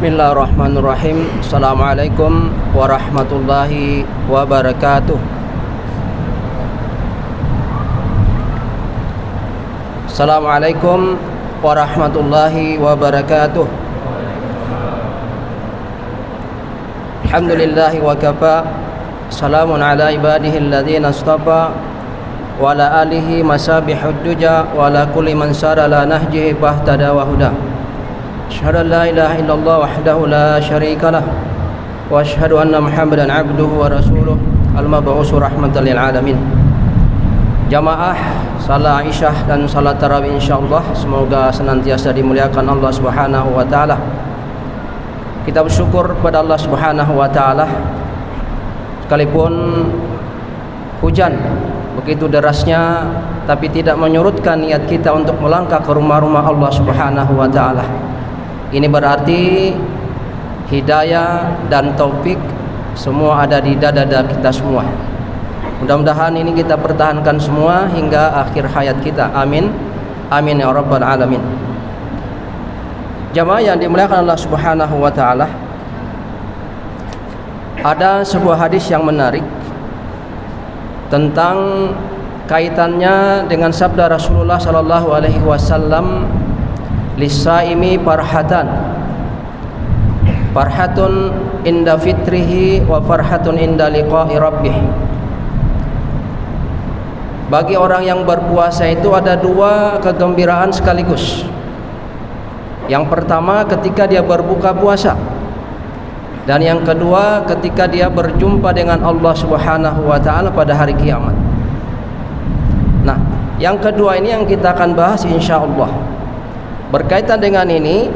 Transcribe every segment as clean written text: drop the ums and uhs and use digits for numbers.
Bismillahirrahmanirrahim. Assalamualaikum warahmatullahi wabarakatuh. Assalamualaikum warahmatullahi wabarakatuh. Alhamdulillahi wa kafa. Salamun ala ibadihi alladhina astafa. Wa ala alihi masabihud duja. Wa ala kulli man sara la nahjihi fahtada wa huda. Asyhadu an la ilaha illallah wahdahu la syarika lah. Wa asyhadu anna Muhammadan abduhu wa rasuluh al-mab'uts rahmatan lil alamin. Jamaah salat Isyah dan salat tarawih insyaallah semoga senantiasa dimuliakan Allah Subhanahu wa taala. Kita bersyukur kepada Allah Subhanahu wa taala sekalipun hujan begitu derasnya tapi tidak menyurutkan niat kita untuk melangkah ke rumah-rumah Allah Subhanahu wa taala. Ini berarti hidayah dan taufik semua ada di dada kita semua. Mudah-mudahan ini kita pertahankan semua hingga akhir hayat kita. Amin. Amin ya rabbal alamin. Jamaah yang dimuliakan Allah Subhanahu wa taala, ada sebuah hadis yang menarik tentang kaitannya dengan sabda Rasulullah sallallahu alaihi wasallam, lisaimi farhatun inda fitrihi wa farhatun inda liqa'i rabbih. Bagi orang yang berpuasa itu ada dua kegembiraan sekaligus. Yang pertama ketika dia berbuka puasa, dan yang kedua ketika dia berjumpa dengan Allah Subhanahu wa taala pada hari kiamat. Nah, yang kedua ini yang kita akan bahas insyaallah. Berkaitan dengan ini,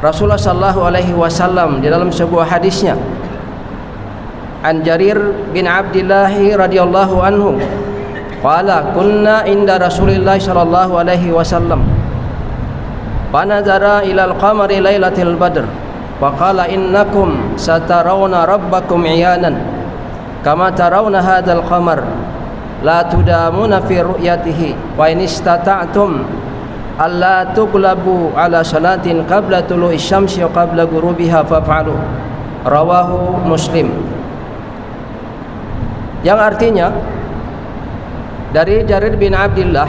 Rasulullah sallallahu alaihi wasallam di dalam sebuah hadisnya, An Jarir bin Abdullah radhiyallahu anhu, qala kunna inda Rasulillah sallallahu alaihi wasallam, fanazara ila al-qamari lailatul badr, faqala innakum satarawna rabbakum iyanan kama tarawna hadzal qamar la tudamuna fi ru'yatihi wa in istata'tum alla tughlabu ala salatin qabla tulu'i syamsi wa qabla ghurubiha faf'alu. Rawahu Muslim. Yang artinya dari Jarir bin Abdullah,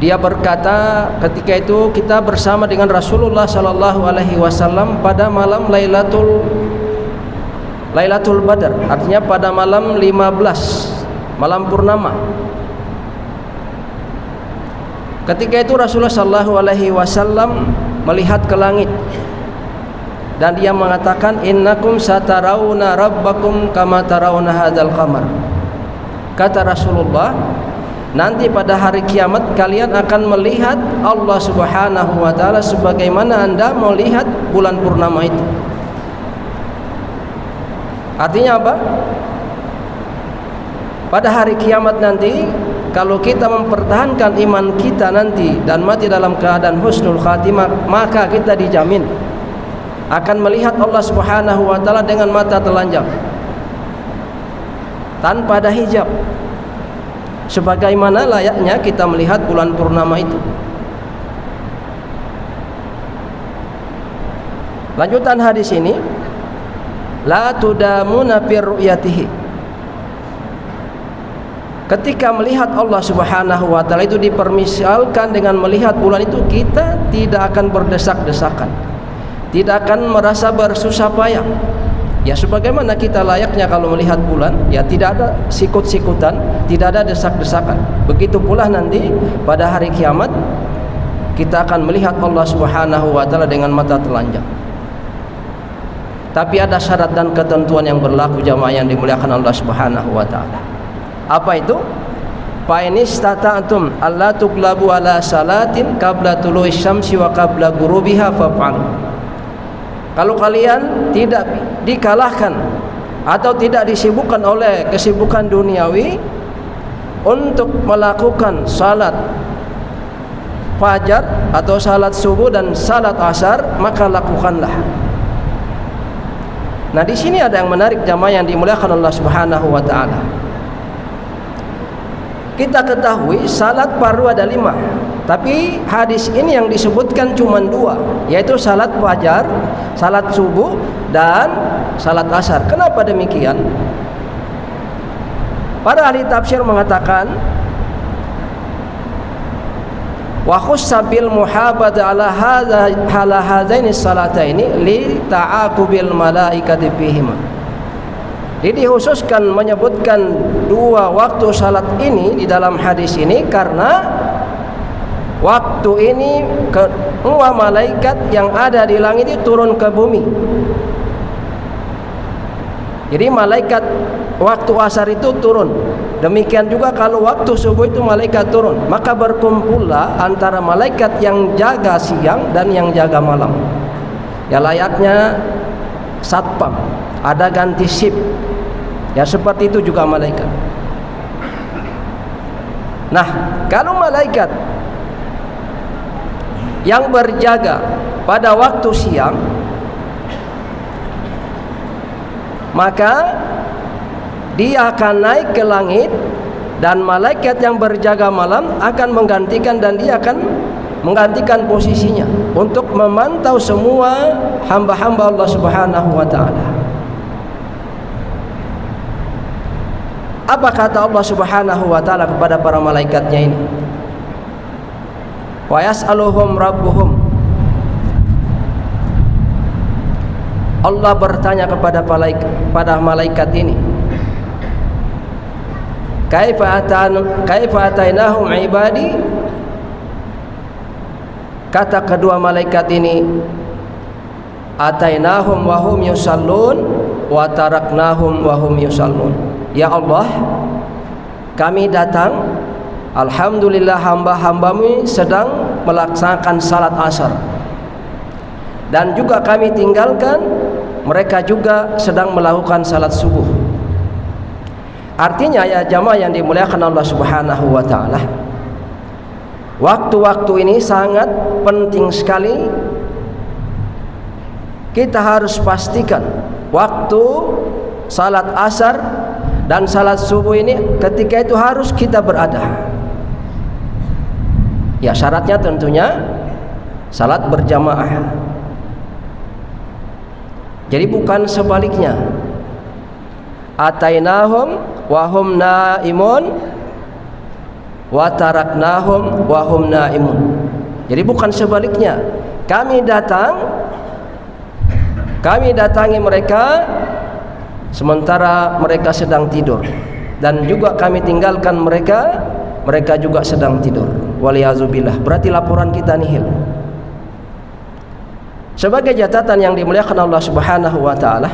dia berkata ketika itu kita bersama dengan Rasulullah sallallahu alaihi wasallam pada malam Lailatul Badar, artinya pada malam 15, malam purnama. Ketika itu Rasulullah sallallahu alaihi wasallam melihat ke langit dan dia mengatakan, innakum satarawna rabbakum kama tarawna hadzal qamar. Kata Rasulullah, nanti pada hari kiamat kalian akan melihat Allah Subhanahu wa taala sebagaimana Anda melihat bulan purnama itu. Artinya apa? Pada hari kiamat nanti, kalau kita mempertahankan iman kita nanti dan mati dalam keadaan husnul khatimah, maka kita dijamin akan melihat Allah Subhanahu wa taala dengan mata telanjang, tanpa ada hijab, sebagaimana layaknya kita melihat bulan purnama itu. Lanjutan hadis ini, la tudamuna fi ru'yatihi. Ketika melihat Allah Subhanahu wa taala itu dipermisalkan dengan melihat bulan itu, kita tidak akan berdesak-desakan, tidak akan merasa bersusah payah. Ya sebagaimana kita layaknya kalau melihat bulan, ya tidak ada sikut-sikutan, tidak ada desak-desakan. Begitu pula nanti pada hari kiamat kita akan melihat Allah Subhanahu wa taala dengan mata telanjang. Tapi ada syarat dan ketentuan yang berlaku, jamaah yang dimuliakan Allah Subhanahu wa taala. Apa itu? Fa in istata'tum alla tughlabu ala salatin qabla tulu'i syamsi wa qabla ghurubiha faf'alu. Kalau kalian tidak dikalahkan atau tidak disibukkan oleh kesibukan duniawi untuk melakukan salat fajar atau salat subuh dan salat asar, maka lakukanlah. Nah, di sini ada yang menarik, jamaah yang dimuliakan Allah Subhanahu wa taala. Kita ketahui salat fardu ada 5. Tapi hadis ini yang disebutkan cuma dua, yaitu salat fajar, salat subuh, dan salat asar. Kenapa demikian? Para ahli tafsir mengatakan wa khussa bil muhabada ala hadzaini salataini li ta'aqubil malaikati fihima. Jadi dikhususkan menyebutkan dua waktu salat ini di dalam hadis ini karena waktu ini kedua malaikat yang ada di langit itu turun ke bumi. Jadi malaikat waktu asar itu turun. Demikian juga kalau waktu subuh itu malaikat turun. Maka berkumpullah antara malaikat yang jaga siang dan yang jaga malam. Ya layaknya satpam, ada ganti shift. Ya seperti itu juga malaikat. Nah, kalau malaikat yang berjaga pada waktu siang, maka dia akan naik ke langit, dan malaikat yang berjaga malam akan menggantikan, dan dia akan menggantikan posisinya untuk memantau semua hamba-hamba Allah Subhanahu wa taala. Apa kata Allah Subhanahu wa taala kepada para malaikatnya ini? Wa yas'aluhum rabbuhum. Allah bertanya kepada malaikat ini, kaifa atainahum ibadi? Kata kedua malaikat ini, atainahum wa hum yusallun wa taraknahum wa hum yusallun. Ya Allah, kami datang, alhamdulillah hamba-hambamu sedang melaksanakan salat asar, dan juga kami tinggalkan mereka juga sedang melakukan salat subuh. Artinya ya jamaah yang dimuliakan Allah Subhanahu wa taala, waktu-waktu ini sangat penting sekali. Kita harus pastikan waktu salat asar dan salat subuh ini ketika itu harus kita berada. Ya syaratnya tentunya salat berjamaah. Jadi bukan sebaliknya. Atainahum wa hum naimun wa taraknahum wa hum naimun. Jadi bukan sebaliknya. Kami datangi mereka sementara mereka sedang tidur, dan juga kami tinggalkan mereka juga sedang tidur. Waliyazubillah. Berarti laporan kita nihil. Sebagai catatan yang dimuliakan Allah Subhanahu wa taala,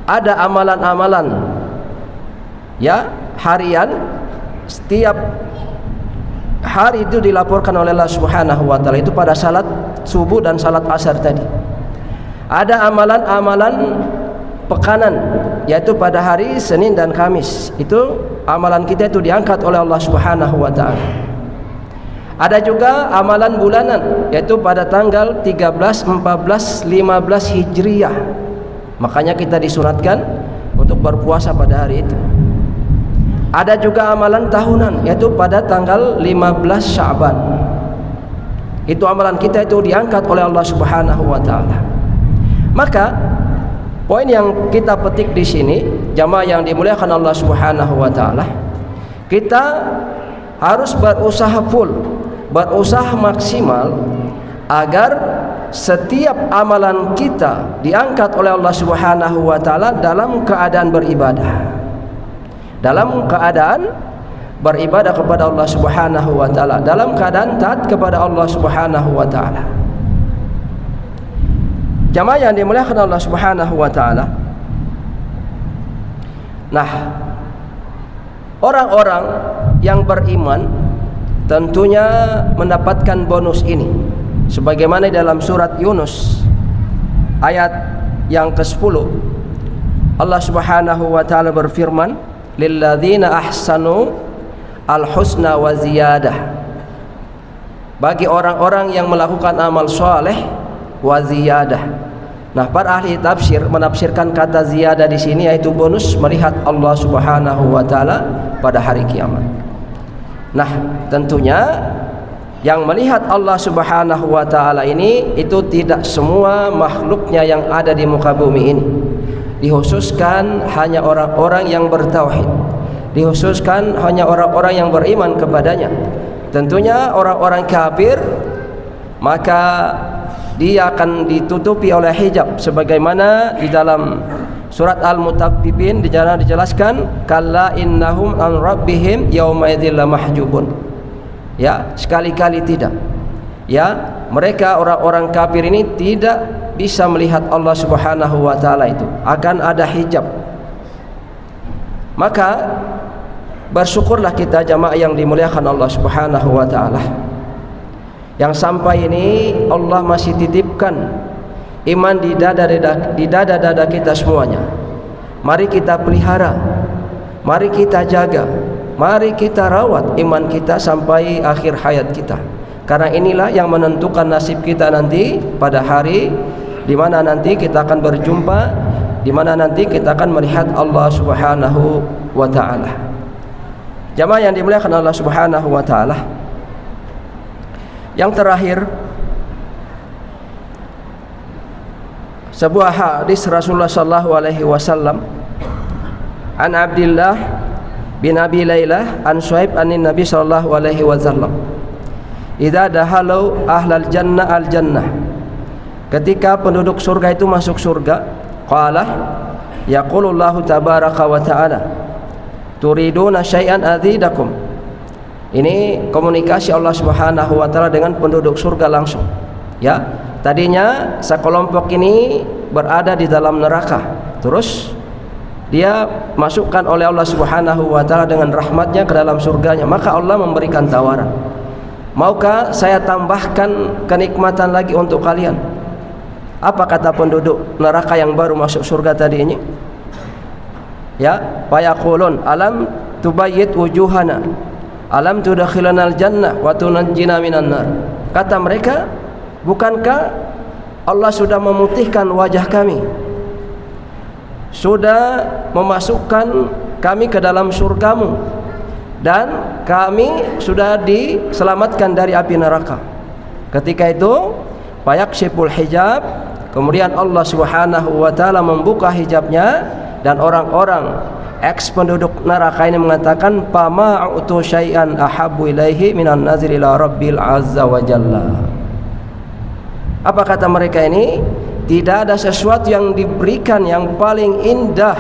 ada amalan-amalan ya harian, setiap hari itu dilaporkan oleh Allah Subhanahu wa taala, itu pada salat subuh dan salat asar tadi. Ada amalan-amalan pekanan, yaitu pada hari Senin dan Kamis. Itu amalan kita itu diangkat oleh Allah Subhanahu wa taala. Ada juga amalan bulanan, yaitu pada tanggal 13, 14, 15 Hijriyah. Makanya kita disunatkan untuk berpuasa pada hari itu. Ada juga amalan tahunan, yaitu pada tanggal 15 Sya'ban. Itu amalan kita itu diangkat oleh Allah Subhanahu wa taala. Maka poin yang kita petik di sini, jamaah yang dimuliakan Allah Subhanahu wa taala, kita harus berusaha full, berusaha maksimal agar setiap amalan kita diangkat oleh Allah Subhanahu wa taala dalam keadaan beribadah. Dalam keadaan beribadah kepada Allah Subhanahu wa taala, dalam keadaan taat kepada Allah Subhanahu wa taala. Jamaah yang dimuliakan Allah Subhanahu wa taala. Nah, orang-orang yang beriman tentunya mendapatkan bonus ini, sebagaimana dalam surat Yunus ayat yang ke-10 Allah Subhanahu wa taala berfirman, lilladzina ahsanu al-husna wa ziyadah. Bagi orang-orang yang melakukan amal soleh, wa ziyadah. Nah, para ahli tafsir menafsirkan kata ziyadah di sini yaitu bonus melihat Allah Subhanahu wa taala pada hari kiamat. Nah, tentunya Yang melihat Allah Subhanahu wa taala ini itu tidak semua makhluknya yang ada di muka bumi ini. Dikhususkan hanya orang-orang yang bertauhid. Dikhususkan hanya orang-orang yang beriman kepadanya. Tentunya orang-orang kafir maka dia akan ditutupi oleh hijab, sebagaimana di dalam surat Al-Mutaffifin dijelaskan kalla innahum an rabbihim yauma idzil mahjubun. Ya, sekali-kali tidak. Ya, mereka orang-orang kafir ini tidak bisa melihat Allah Subhanahu wa taala, itu akan ada hijab. Maka bersyukurlah kita jamaah yang dimuliakan Allah Subhanahu wa taala, yang sampai ini Allah masih titipkan iman di dada-dada kita semuanya. Mari kita pelihara, mari kita jaga, mari kita rawat iman kita sampai akhir hayat kita. Karena inilah yang menentukan nasib kita nanti pada hari di mana nanti kita akan berjumpa, di mana nanti kita akan melihat Allah Subhanahu wa taala. Jamaah yang dimuliakan Allah Subhanahu wa taala, yang terakhir, sebuah hadis Rasulullah sallallahu alaihi wasallam an Abdullah bin Abi Lailah an Suhaib anin Nabi sallallahu alaihi wasallam, idza dahalu ahlal jannah al jannah, ketika penduduk surga itu masuk surga, qala yaqulullahu tabaraka wa taala turiduna syai'an azidakum. Ini komunikasi Allah Subhanahu wa taala dengan penduduk surga langsung. Ya, tadinya sekelompok ini berada di dalam neraka. Terus dia masukkan oleh Allah Subhanahu wa taala dengan rahmatnya ke dalam surganya. Maka Allah memberikan tawaran, maukah saya tambahkan kenikmatan lagi untuk kalian? Apa kata penduduk neraka yang baru masuk surga tadi ini? Ya, fayaqulun alam tubayyit wujuhana, alam tudakhilanal jannah wa tunajjina minan nar. Kata mereka, bukankah Allah sudah memutihkan wajah kami, sudah memasukkan kami ke dalam surgamu, dan kami sudah diselamatkan dari api neraka. Ketika itu fayakshiful hijab, kemudian Allah Subhanahu wa taala membuka hijabnya, dan orang-orang ex penduduk neraka ini mengatakan pama'utu syai'an ahabbu ilaihi minan nazir ila rabbil azza wa jalla. Apa kata mereka ini? Tidak ada sesuatu yang diberikan yang paling indah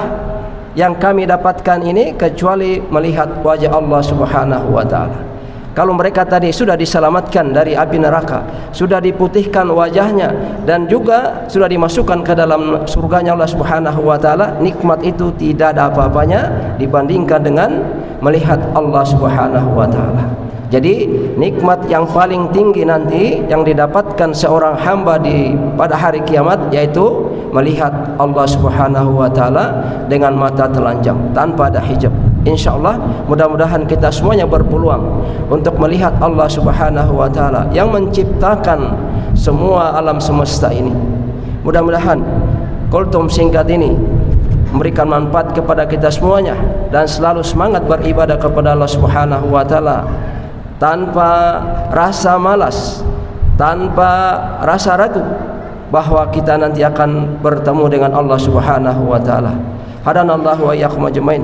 yang kami dapatkan ini kecuali melihat wajah Allah Subhanahu wa taala. Kalau mereka tadi sudah diselamatkan dari api neraka, sudah diputihkan wajahnya, dan juga sudah dimasukkan ke dalam surganya Allah Subhanahu wa taala, nikmat itu tidak ada apa-apanya dibandingkan dengan melihat Allah Subhanahu wa taala. Jadi nikmat yang paling tinggi nanti yang didapatkan seorang hamba pada hari kiamat yaitu melihat Allah Subhanahu wa taala dengan mata telanjang tanpa ada hijab. Insyaallah mudah-mudahan kita semuanya berpeluang untuk melihat Allah Subhanahu wa taala yang menciptakan semua alam semesta ini. Mudah-mudahan kultum singkat ini memberikan manfaat kepada kita semuanya, dan selalu semangat beribadah kepada Allah Subhanahu wa taala tanpa rasa malas, tanpa rasa ragu bahwa kita nanti akan bertemu dengan Allah Subhanahu wa taala. Hadanallahu wa iyyakum ajmain.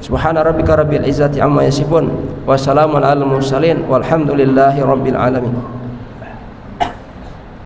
Subhana rabbika rabbil izzati amma yasifun wa salamun alal mursalin walhamdulillahi rabbil alamin.